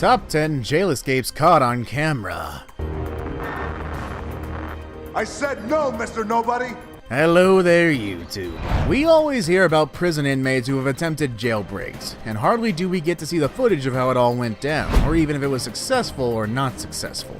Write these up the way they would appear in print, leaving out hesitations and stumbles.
Top 10 jail escapes caught on camera. I said no, Mr. Nobody! Hello there, YouTube. We always hear about prison inmates who have attempted jailbreaks, and hardly do we get to see the footage of how it all went down, or even if it was successful or not successful.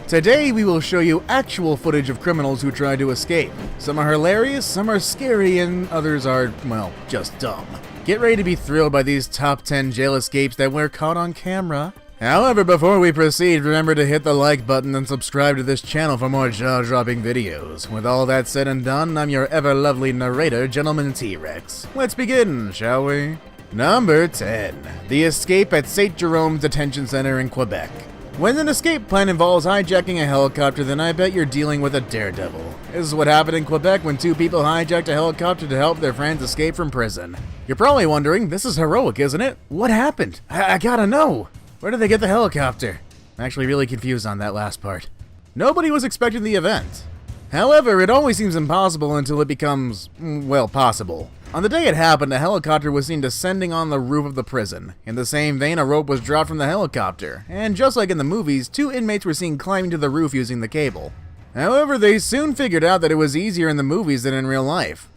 Today we will show you actual footage of criminals who tried to escape. Some are hilarious, some are scary, and others are, well, just dumb. Get ready to be thrilled by these top 10 jail escapes that were caught on camera. However, before we proceed, remember to hit the like button and subscribe to this channel for more jaw-dropping videos. With all that said and done, I'm your ever-lovely narrator, Gentleman T-Rex. Let's begin, shall we? Number 10. The escape at St. Jerome's Detention Center in Quebec. When an escape plan involves hijacking a helicopter, then I bet you're dealing with a daredevil. This is what happened in Quebec when two people hijacked a helicopter to help their friends escape from prison. You're probably wondering, this is heroic, isn't it? What happened? I gotta know. Where did they get the helicopter? I'm actually really confused on that last part. Nobody was expecting the event. However, it always seems impossible until it becomes, well, possible. On the day it happened, a helicopter was seen descending on the roof of the prison. In the same vein, a rope was dropped from the helicopter, and just like in the movies, two inmates were seen climbing to the roof using the cable. However, they soon figured out that it was easier in the movies than in real life.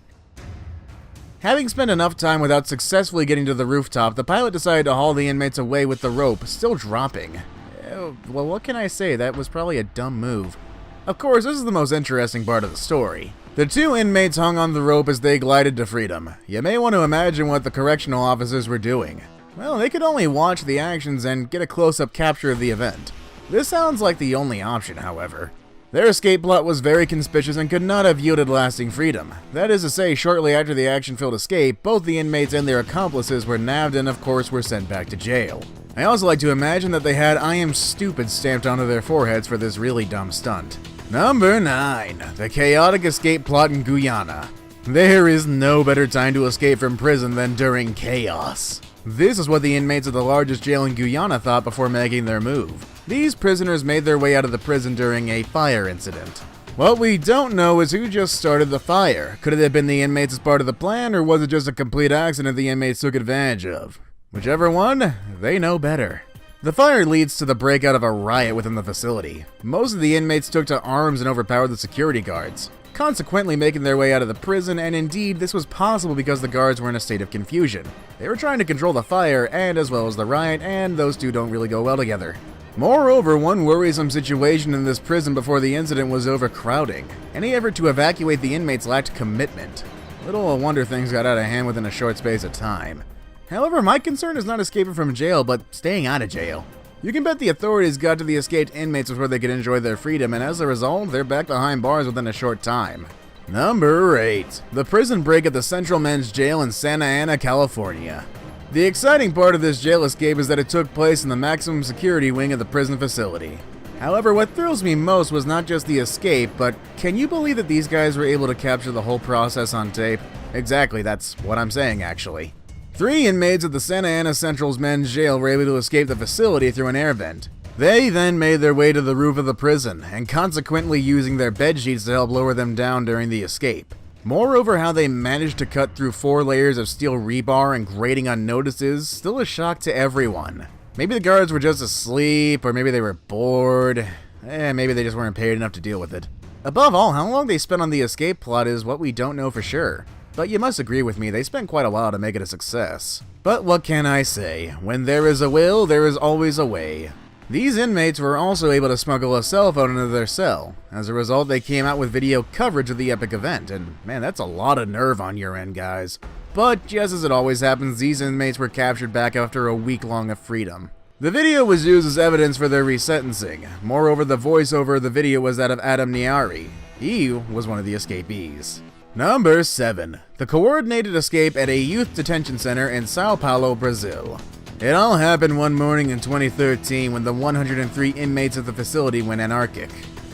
Having spent enough time without successfully getting to the rooftop, the pilot decided to haul the inmates away with the rope still dropping. Well, what can I say? That was probably a dumb move. Of course, this is the most interesting part of the story. The two inmates hung on the rope as they glided to freedom. You may want to imagine what the correctional officers were doing. Well, they could only watch the actions and get a close-up capture of the event. This sounds like the only option, however. Their escape plot was very conspicuous and could not have yielded lasting freedom. That is to say, shortly after the action-filled escape, both the inmates and their accomplices were nabbed and of course were sent back to jail. I also like to imagine that they had "I am stupid" stamped onto their foreheads for this really dumb stunt. Number 9. The chaotic escape plot in Guyana. There is no better time to escape from prison than during chaos. This is what the inmates of the largest jail in Guyana thought before making their move. These prisoners made their way out of the prison during a fire incident. What we don't know is who just started the fire. Could it have been the inmates as part of the plan, or was it just a complete accident the inmates took advantage of? Whichever one, they know better. The fire leads to the breakout of a riot within the facility. Most of the inmates took to arms and overpowered the security guards, consequently making their way out of the prison, and indeed this was possible because the guards were in a state of confusion. They were trying to control the fire and as well as the riot, and those two don't really go well together. Moreover, one worrisome situation in this prison before the incident was overcrowding. Any effort to evacuate the inmates lacked commitment. Little wonder things got out of hand within a short space of time. However, my concern is not escaping from jail, but staying out of jail. You can bet the authorities got to the escaped inmates before they could enjoy their freedom, and as a result, they're back behind bars within a short time. Number 8. The prison break at the Central Men's Jail in Santa Ana, California. The exciting part of this jail escape is that it took place in the maximum security wing of the prison facility. However, what thrills me most was not just the escape, but can you believe that these guys were able to capture the whole process on tape? Exactly, that's what I'm saying actually. 3 inmates at the Santa Ana Central's Men's Jail were able to escape the facility through an air vent. They then made their way to the roof of the prison, and consequently using their bed sheets to help lower them down during the escape. Moreover, how they managed to cut through 4 layers of steel rebar and grating unnoticed is still a shock to everyone. Maybe the guards were just asleep, or maybe they were bored. Maybe they just weren't paid enough to deal with it. Above all, how long they spent on the escape plot is what we don't know for sure. But you must agree with me, they spent quite a while to make it a success. But what can I say? When there is a will, there is always a way. These inmates were also able to smuggle a cell phone into their cell. As a result, they came out with video coverage of the epic event, and man, that's a lot of nerve on your end, guys. But just as it always happens, these inmates were captured back after a week-long of freedom. The video was used as evidence for their resentencing. Moreover, the voiceover of the video was that of Adam Nayeri. He was one of the escapees. Number 7. The coordinated escape at a youth detention center in Sao Paulo, Brazil. It all happened one morning in 2013 when the 103 inmates of the facility went anarchic.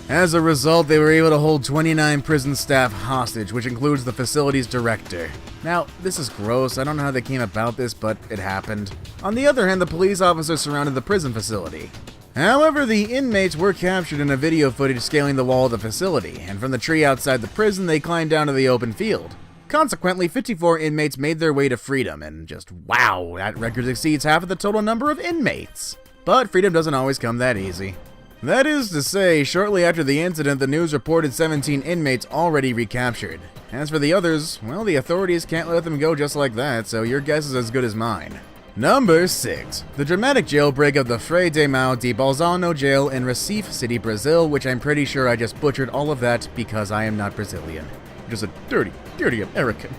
As a result, they were able to hold 29 prison staff hostage, which includes the facility's director. Now, this is gross, I don't know how they came about this, but it happened. On the other hand, the police officers surrounded the prison facility. However, the inmates were captured in a video footage scaling the wall of the facility, and from the tree outside the prison, they climbed down to the open field. Consequently, 54 inmates made their way to freedom, and just wow, that record exceeds half of the total number of inmates. But freedom doesn't always come that easy. That is to say, shortly after the incident, the news reported 17 inmates already recaptured. As for the others, well, the authorities can't let them go just like that, so your guess is as good as mine. Number 6. The dramatic jailbreak of the Frei de Mão de Bolzano jail in Recife City, Brazil, which I'm pretty sure I just butchered all of that because I am not Brazilian. Just a dirty, dirty American.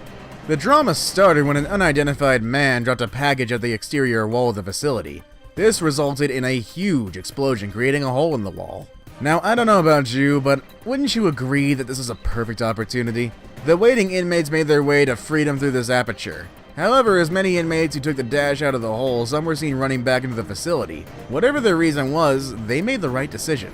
The drama started when an unidentified man dropped a package at the exterior wall of the facility. This resulted in a huge explosion, creating a hole in the wall. Now, I don't know about you, but wouldn't you agree that this is a perfect opportunity? The waiting inmates made their way to freedom through this aperture. However, as many inmates who took the dash out of the hole, some were seen running back into the facility. Whatever their reason was, they made the right decision.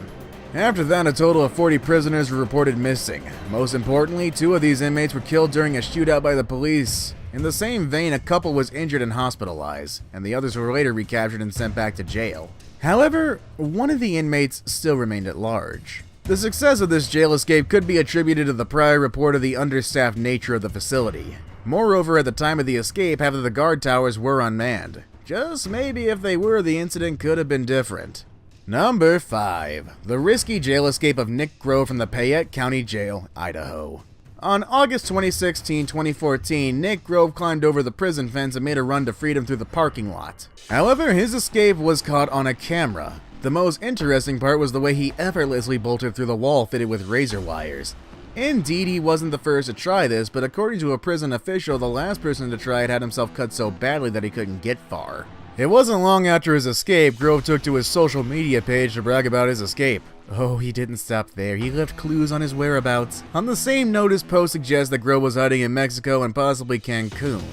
After that, a total of 40 prisoners were reported missing. Most importantly, 2 of these inmates were killed during a shootout by the police. In the same vein, a couple was injured and hospitalized, and the others were later recaptured and sent back to jail. However, one of the inmates still remained at large. The success of this jail escape could be attributed to the prior report of the understaffed nature of the facility. Moreover, at the time of the escape, half of the guard towers were unmanned. Just maybe if they were, the incident could have been different. Number 5. The risky jail escape of Nick Grove from the Payette County Jail, Idaho. On August 2016, 2014, Nick Grove climbed over the prison fence and made a run to freedom through the parking lot. However, his escape was caught on a camera. The most interesting part was the way he effortlessly bolted through the wall fitted with razor wires. Indeed, he wasn't the first to try this, but according to a prison official, the last person to try it had himself cut so badly that he couldn't get far. It wasn't long after his escape, Grove took to his social media page to brag about his escape. Oh, he didn't stop there. He left clues on his whereabouts. On the same note, his post suggests that Grove was hiding in Mexico and possibly Cancun.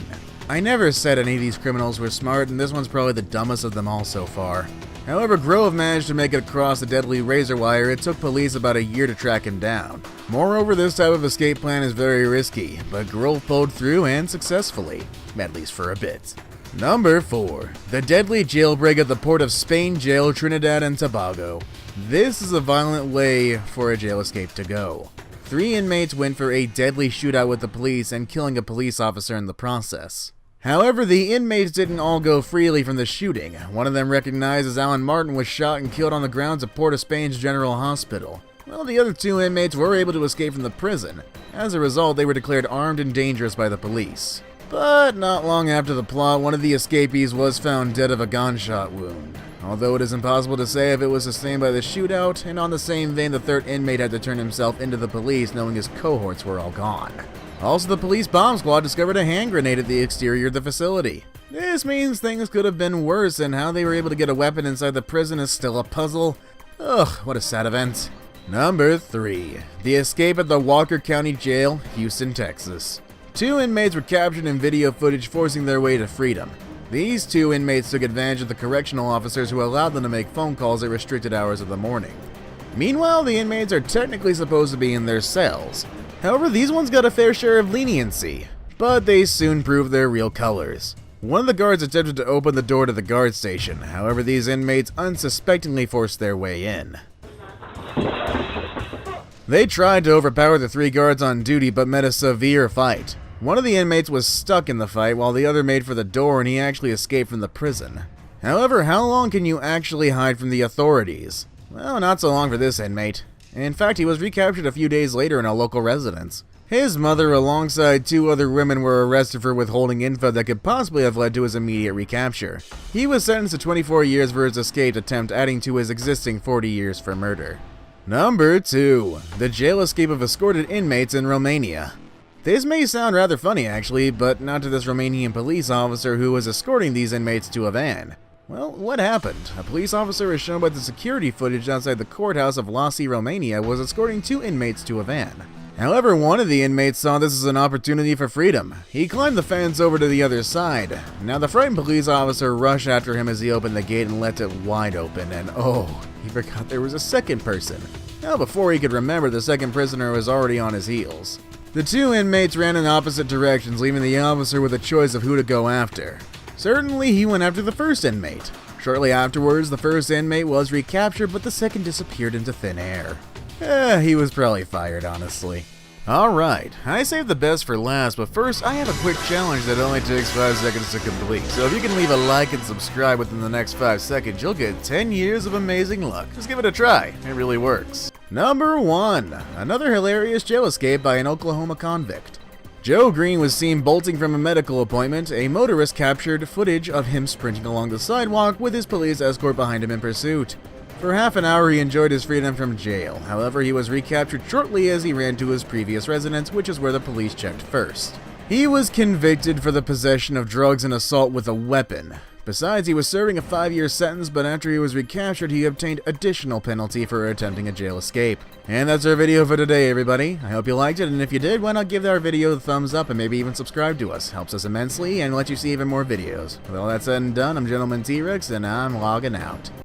I never said any of these criminals were smart, and this one's probably the dumbest of them all so far. However, Grove managed to make it across the deadly razor wire. It took police about a year to track him down. Moreover, this type of escape plan is very risky, but Grove pulled through and successfully, at least for a bit. Number 4. The Deadly Jailbreak of the Port of Spain Jail, Trinidad and Tobago. This is a violent way for a jail escape to go. 3 inmates went for a deadly shootout with the police and killing a police officer in the process. However, the inmates didn't all go freely from the shooting. One of them, recognized as Alan Martin, was shot and killed on the grounds of Port of Spain's General Hospital. While the other 2 inmates were able to escape from the prison. As a result, they were declared armed and dangerous by the police. But not long after the plot, one of the escapees was found dead of a gunshot wound. Although it is impossible to say if it was sustained by the shootout, and on the same vein, the 3rd inmate had to turn himself into the police knowing his cohorts were all gone. Also, the police bomb squad discovered a hand grenade at the exterior of the facility. This means things could have been worse, and how they were able to get a weapon inside the prison is still a puzzle. Ugh, what a sad event. Number 3. The escape at the Walker County Jail, Houston, Texas. 2 inmates were captured in video footage forcing their way to freedom. These 2 inmates took advantage of the correctional officers who allowed them to make phone calls at restricted hours of the morning. Meanwhile, the inmates are technically supposed to be in their cells. However, these ones got a fair share of leniency, but they soon proved their real colors. One of the guards attempted to open the door to the guard station. However, these inmates unsuspectingly forced their way in. They tried to overpower the 3 guards on duty but met a severe fight. One of the inmates was stuck in the fight while the other made for the door, and he actually escaped from the prison. However, how long can you actually hide from the authorities? Well, not so long for this inmate. In fact, he was recaptured a few days later in a local residence. His mother, alongside 2 other women, were arrested for withholding info that could possibly have led to his immediate recapture. He was sentenced to 24 years for his escaped attempt, adding to his existing 40 years for murder. Number 2. The jail escape of escorted inmates in Romania. This may sound rather funny actually, but not to this Romanian police officer who was escorting these inmates to a van. Well, what happened? A police officer, as shown by the security footage outside the courthouse of Iași, Romania, was escorting 2 inmates to a van. However, one of the inmates saw this as an opportunity for freedom. He climbed the fence over to the other side. Now, the frightened police officer rushed after him as he opened the gate and left it wide open, and oh, he forgot there was a second person. Now, before he could remember, the second prisoner was already on his heels. The 2 inmates ran in opposite directions, leaving the officer with a choice of who to go after. Certainly, he went after the first inmate. Shortly afterwards, the first inmate was recaptured, but the second disappeared into thin air. He was probably fired, honestly. Alright, I saved the best for last, but first I have a quick challenge that only takes 5 seconds to complete. So if you can leave a like and subscribe within the next 5 seconds, you'll get 10 years of amazing luck. Just give it a try, it really works. Number 1. Another hilarious jail escape by an Oklahoma convict. Joe Green was seen bolting from a medical appointment. A motorist captured footage of him sprinting along the sidewalk with his police escort behind him in pursuit. For half an hour he enjoyed his freedom from jail. However, he was recaptured shortly as he ran to his previous residence, which is where the police checked first. He was convicted for the possession of drugs and assault with a weapon. Besides, he was serving a 5-year sentence, but after he was recaptured, he obtained additional penalty for attempting a jail escape. And that's our video for today, everybody. I hope you liked it, and if you did, why not give our video a thumbs up and maybe even subscribe to us. Helps us immensely and lets you see even more videos. With all that said and done, I'm Gentleman T-Rex, and I'm logging out.